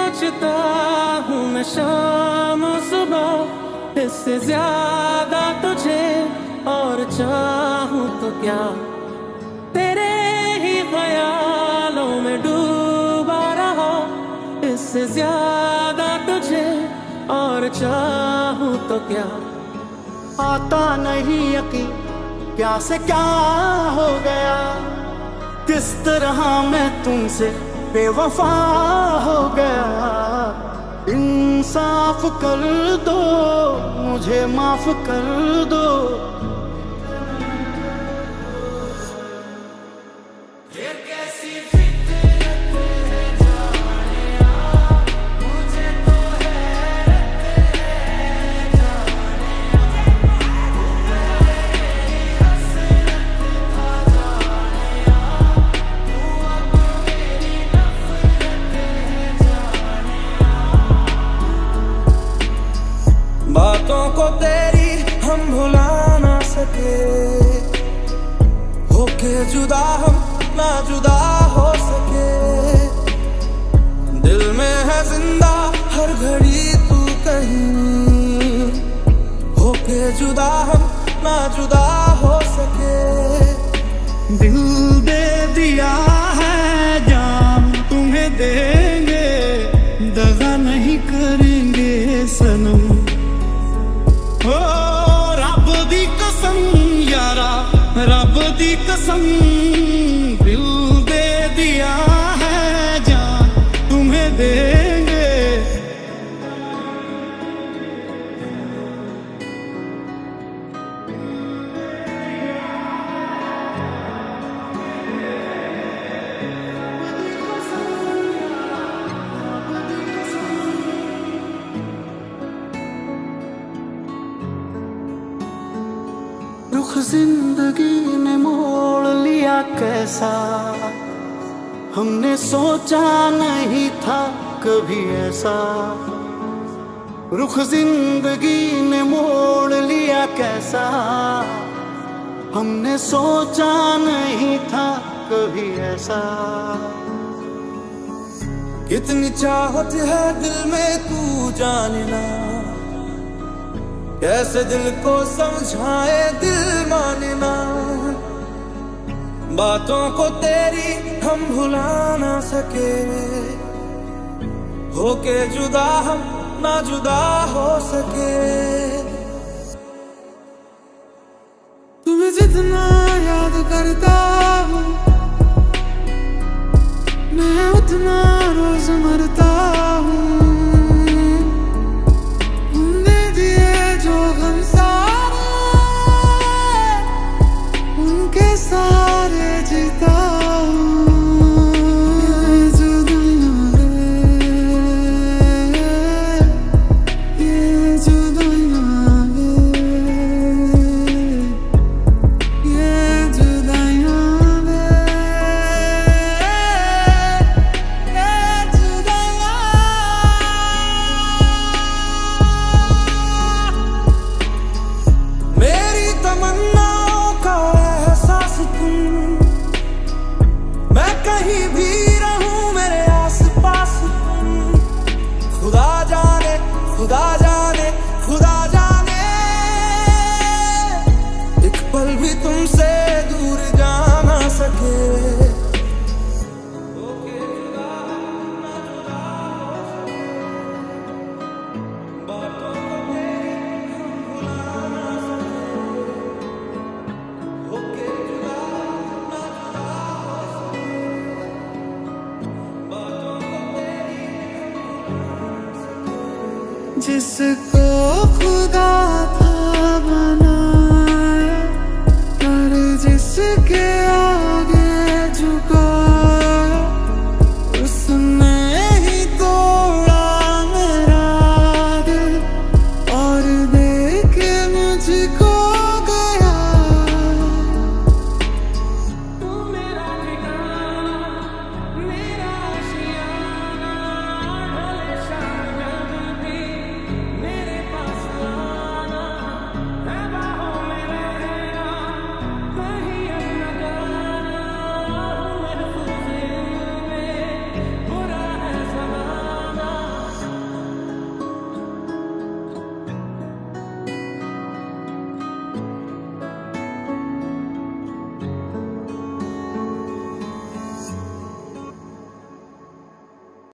सोचता हूँ मैं शाम सुबह, इससे ज्यादा तुझे और चाहूँ तो क्या। तेरे ही ख्यालों में डूबा रहा, इससे ज्यादा तुझे और चाहूँ तो क्या। आता नहीं यकीन क्या से क्या हो गया, किस तरह मैं तुमसे बेवफा हो गया। इंसाफ कर दो, मुझे माफ कर दो। बातों को तेरी हम भुला ना सके, होके जुदा हम ना जुदा हो सके। दिल में है जिंदा हर घड़ी तू कहीं, होके जुदा हम ना जुदा हो सके। दिल दे दिया है जान तुम्हें देंगे, दगा नहीं करेंगे सनम। ओ रब दी कसम यारा, रब दी कसम, दिल दे दिया है जान तुम्हें देंगे। रुख जिंदगी ने मोड़ लिया कैसा, हमने सोचा नहीं था कभी ऐसा। रुख जिंदगी ने मोड़ लिया कैसा, हमने सोचा नहीं था कभी ऐसा। कितनी चाहत है दिल में तू जानना, कैसे दिल को समझाए दिल मानना। बातों को तेरी हम भुला ना सके, होके जुदा हम ना जुदा हो सके। तुम्हें जितना याद करता हूँ मैं उतना रोज मरता हूँ। सारे जीता कहीं भी रहूं मेरे आस पास तुम। खुदा जाने खुदा जाने खुदा जाने, एक पल भी तुमसे दूर जा ना सके। जिसको खुदा था बनाया, और जिसके